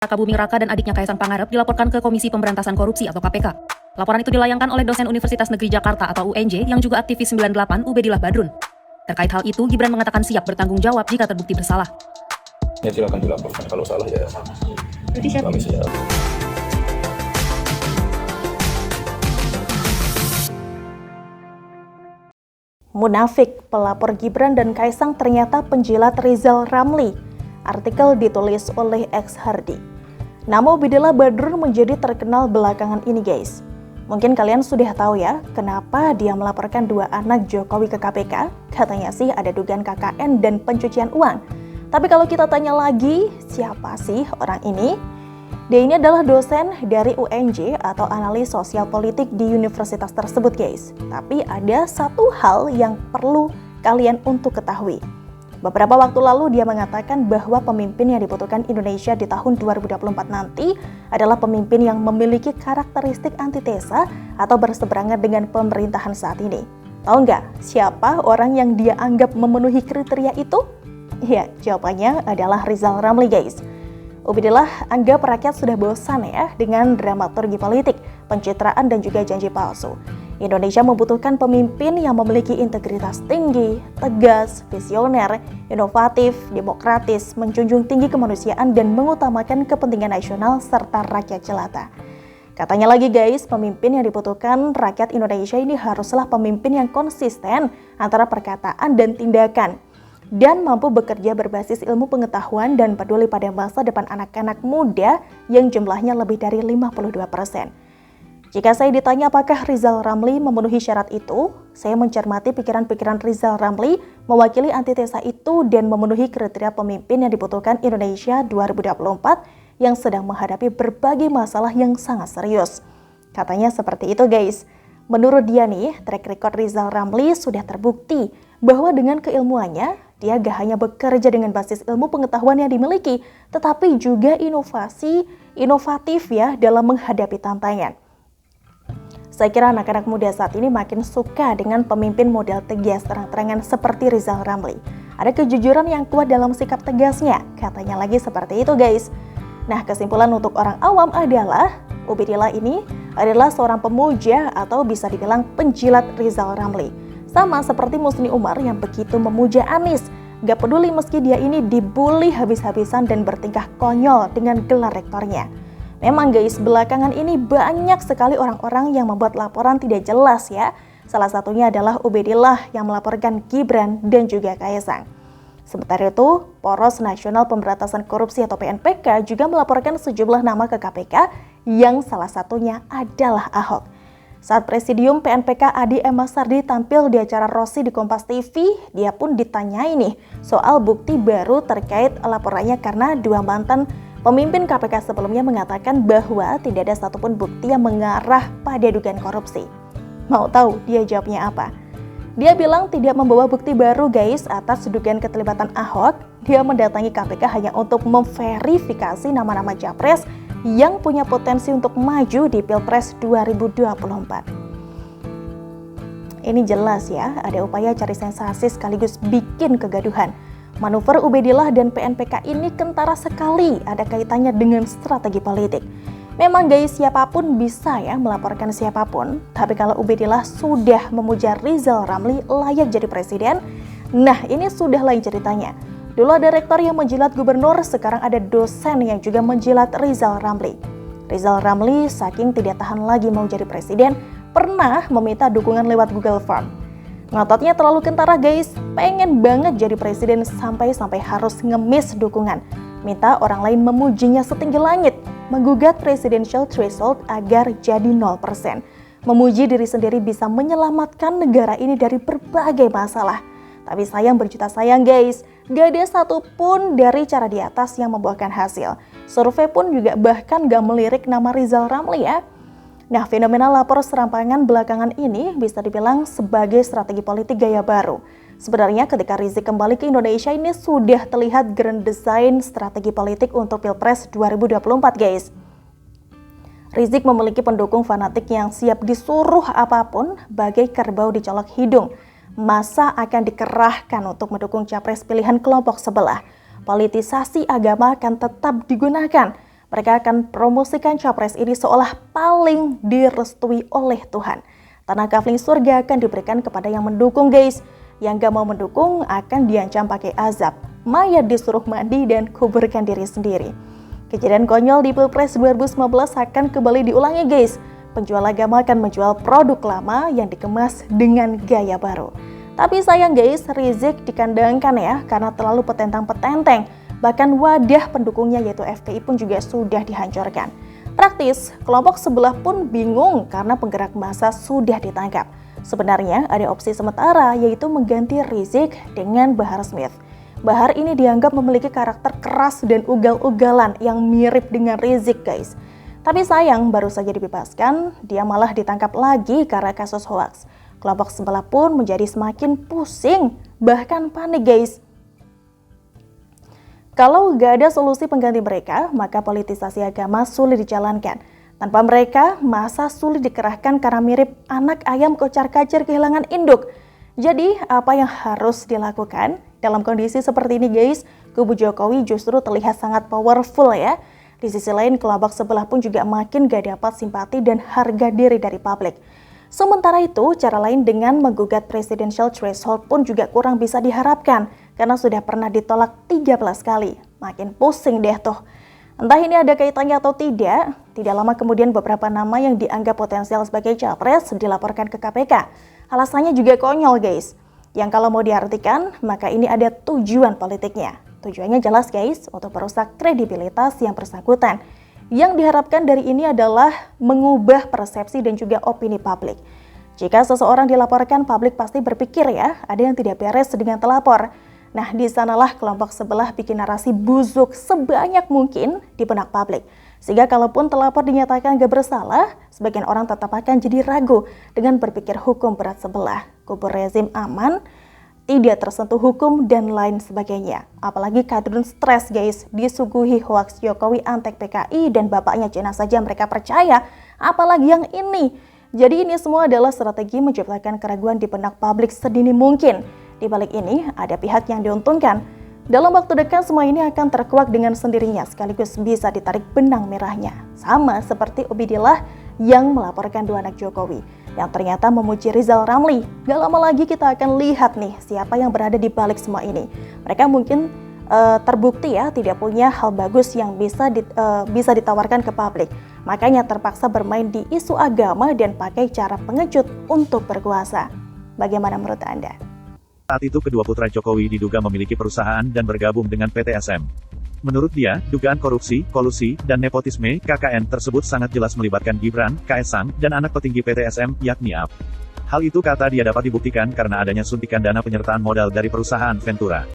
Raka Buming Raka dan adiknya Kaisang Pangarep dilaporkan ke Komisi Pemberantasan Korupsi atau KPK. Laporan itu dilayangkan oleh dosen Universitas Negeri Jakarta atau UNJ yang juga aktivis 98 Ubedillah Badrun. Terkait hal itu, Gibran mengatakan siap bertanggung jawab jika terbukti bersalah. Ya silakan dilaporkan, kalau salah ya Berarti siap? kami siap. Munafik, pelapor Gibran dan Kaisang ternyata penjilat Rizal Ramli. Artikel ditulis oleh X Hardi. Nama Ubedillah Badrun menjadi terkenal belakangan ini guys. Mungkin kalian sudah tahu ya, kenapa dia melaporkan dua anak Jokowi ke KPK. Katanya sih ada dugaan KKN dan pencucian uang. Tapi kalau kita tanya lagi, siapa sih orang ini? Dia ini adalah dosen dari UNJ atau analis sosial politik di universitas tersebut guys. Tapi ada satu hal yang perlu kalian untuk ketahui. Beberapa waktu lalu dia mengatakan bahwa pemimpin yang dibutuhkan Indonesia di tahun 2024 nanti adalah pemimpin yang memiliki karakteristik antitesa atau berseberangan dengan pemerintahan saat ini. Tahu nggak siapa orang yang dia anggap memenuhi kriteria itu? Ya, jawabannya adalah Rizal Ramli guys. Ubedillah anggap rakyat sudah bosan ya dengan dramaturgi politik, pencitraan dan juga janji palsu. Indonesia membutuhkan pemimpin yang memiliki integritas tinggi, tegas, visioner, inovatif, demokratis, menjunjung tinggi kemanusiaan dan mengutamakan kepentingan nasional serta rakyat jelata. Katanya lagi guys, pemimpin yang dibutuhkan rakyat Indonesia ini haruslah pemimpin yang konsisten antara perkataan dan tindakan dan mampu bekerja berbasis ilmu pengetahuan dan peduli pada masa depan anak-anak muda yang jumlahnya lebih dari 52%. Jika saya ditanya apakah Rizal Ramli memenuhi syarat itu, saya mencermati pikiran-pikiran Rizal Ramli mewakili antitesa itu dan memenuhi kriteria pemimpin yang dibutuhkan Indonesia 2024 yang sedang menghadapi berbagai masalah yang sangat serius. Katanya seperti itu guys. Menurut dia nih, track record Rizal Ramli sudah terbukti bahwa dengan keilmuannya, dia gak hanya bekerja dengan basis ilmu pengetahuan yang dimiliki, tetapi juga inovatif ya dalam menghadapi tantangan. Saya kira anak-anak muda saat ini makin suka dengan pemimpin model tegas terang-terangan seperti Rizal Ramli. Ada kejujuran yang kuat dalam sikap tegasnya, katanya lagi seperti itu guys. Nah, kesimpulan untuk orang awam adalah Ubedillah ini adalah seorang pemuja atau bisa dibilang penjilat Rizal Ramli. Sama seperti Musni Umar yang begitu memuja Anies, gak peduli meski dia ini dibully habis-habisan dan bertingkah konyol dengan gelar rektornya. Memang guys, belakangan ini banyak sekali orang-orang yang membuat laporan tidak jelas ya. Salah satunya adalah Ubedillah yang melaporkan Gibran dan juga Kaisang. Sementara itu, Poros Nasional Pemberantasan Korupsi atau PNPK juga melaporkan sejumlah nama ke KPK yang salah satunya adalah Ahok. Saat Presidium PNPK Adi M. Masardi tampil di acara Rossi di Kompas TV, dia pun ditanyai nih soal bukti baru terkait laporannya karena dua mantan pemimpin KPK sebelumnya mengatakan bahwa tidak ada satupun bukti yang mengarah pada dugaan korupsi. Mau tahu dia jawabnya apa? Dia bilang tidak membawa bukti baru guys atas dugaan keterlibatan Ahok. Dia mendatangi KPK hanya untuk memverifikasi nama-nama capres yang punya potensi untuk maju di Pilpres 2024. Ini jelas ya, ada upaya cari sensasi sekaligus bikin kegaduhan. Manuver Ubedillah dan PNPK ini kentara sekali, ada kaitannya dengan strategi politik. Memang guys, siapapun bisa ya melaporkan siapapun, tapi kalau Ubedillah sudah memuja Rizal Ramli layak jadi presiden, nah ini sudah lain ceritanya. Dulu ada rektor yang menjilat gubernur, sekarang ada dosen yang juga menjilat Rizal Ramli. Rizal Ramli saking tidak tahan lagi mau jadi presiden, pernah meminta dukungan lewat Google Form. Ngototnya terlalu kentara guys, pengen banget jadi presiden sampai harus ngemis dukungan. Minta orang lain memujinya setinggi langit, menggugat presidential threshold agar jadi 0%. Memuji diri sendiri bisa menyelamatkan negara ini dari berbagai masalah. Tapi sayang berjuta sayang guys, gak ada satupun dari cara di atas yang membuahkan hasil. Survei pun juga bahkan gak melirik nama Rizal Ramli ya. Nah, fenomena lapor serampangan belakangan ini bisa dibilang sebagai strategi politik gaya baru. Sebenarnya ketika Rizik kembali ke Indonesia ini sudah terlihat grand design strategi politik untuk Pilpres 2024 guys. Rizik memiliki pendukung fanatik yang siap disuruh apapun bagai kerbau dicolok hidung. Massa akan dikerahkan untuk mendukung capres pilihan kelompok sebelah. Politisasi agama akan tetap digunakan. Mereka akan promosikan capres ini seolah paling direstui oleh Tuhan. Tanah kafling surga akan diberikan kepada yang mendukung, guys. Yang gak mau mendukung akan diancam pakai azab. Mayat disuruh mandi dan kuburkan diri sendiri. Kejadian konyol di Pilpres 2015 akan kembali diulangi, guys. Penjual agama akan menjual produk lama yang dikemas dengan gaya baru. Tapi sayang, guys, Rizik dikandangkan ya karena terlalu petentang-petenteng. Bahkan wadah pendukungnya yaitu FPI pun juga sudah dihancurkan. Praktis, kelompok sebelah pun bingung karena penggerak massa sudah ditangkap. Sebenarnya ada opsi sementara yaitu mengganti Rizik dengan Bahar Smith. Bahar ini dianggap memiliki karakter keras dan ugal-ugalan yang mirip dengan Rizik, guys. Tapi sayang, baru saja dibebaskan, dia malah ditangkap lagi karena kasus hoaks. Kelompok sebelah pun menjadi semakin pusing, bahkan panik, guys. Kalau gak ada solusi pengganti mereka, maka politisasi agama sulit dijalankan. Tanpa mereka, massa sulit dikerahkan karena mirip anak ayam kocar-kacir kehilangan induk. Jadi, apa yang harus dilakukan? Dalam kondisi seperti ini, guys, kubu Jokowi justru terlihat sangat powerful ya. Di sisi lain, kelompok sebelah pun juga makin gak dapat simpati dan harga diri dari publik. Sementara itu, cara lain dengan menggugat presidential threshold pun juga kurang bisa diharapkan karena sudah pernah ditolak 13 kali. Makin pusing deh tuh. Entah ini ada kaitannya atau tidak lama kemudian beberapa nama yang dianggap potensial sebagai capres dilaporkan ke KPK. Alasannya juga konyol, guys. Yang kalau mau diartikan, maka ini ada tujuan politiknya. Tujuannya jelas, guys, untuk merusak kredibilitas yang bersangkutan. Yang diharapkan dari ini adalah mengubah persepsi dan juga opini publik. Jika seseorang dilaporkan, publik pasti berpikir ya, ada yang tidak beres dengan telapor. Nah, di sanalah kelompok sebelah bikin narasi busuk sebanyak mungkin di benak publik. Sehingga kalaupun telapor dinyatakan gak bersalah, sebagian orang tetap akan jadi ragu dengan berpikir hukum berat sebelah. Kubu rezim aman, tidak tersentuh hukum, dan lain sebagainya. Apalagi kadrun stres, guys, disuguhi hoaks Jokowi antek PKI dan bapaknya Cina saja mereka percaya, apalagi yang ini. Jadi ini semua adalah strategi menciptakan keraguan di benak publik sedini mungkin. Di balik ini ada pihak yang diuntungkan. Dalam waktu dekat semua ini akan terkuak dengan sendirinya sekaligus bisa ditarik benang merahnya. Sama seperti Ubedillah yang melaporkan dua anak Jokowi yang ternyata memuji Rizal Ramli. Gak lama lagi kita akan lihat nih siapa yang berada di balik semua ini. Mereka mungkin terbukti ya tidak punya hal bagus yang bisa ditawarkan ke publik. Makanya terpaksa bermain di isu agama dan pakai cara pengecut untuk berkuasa. Bagaimana menurut Anda? Saat itu kedua putra Jokowi diduga memiliki perusahaan dan bergabung dengan PT SM. Menurut dia, dugaan korupsi, kolusi, dan nepotisme KKN tersebut sangat jelas melibatkan Gibran, Kaesang, dan anak petinggi PT SM, yakni AP. Hal itu kata dia dapat dibuktikan karena adanya suntikan dana penyertaan modal dari perusahaan Ventura.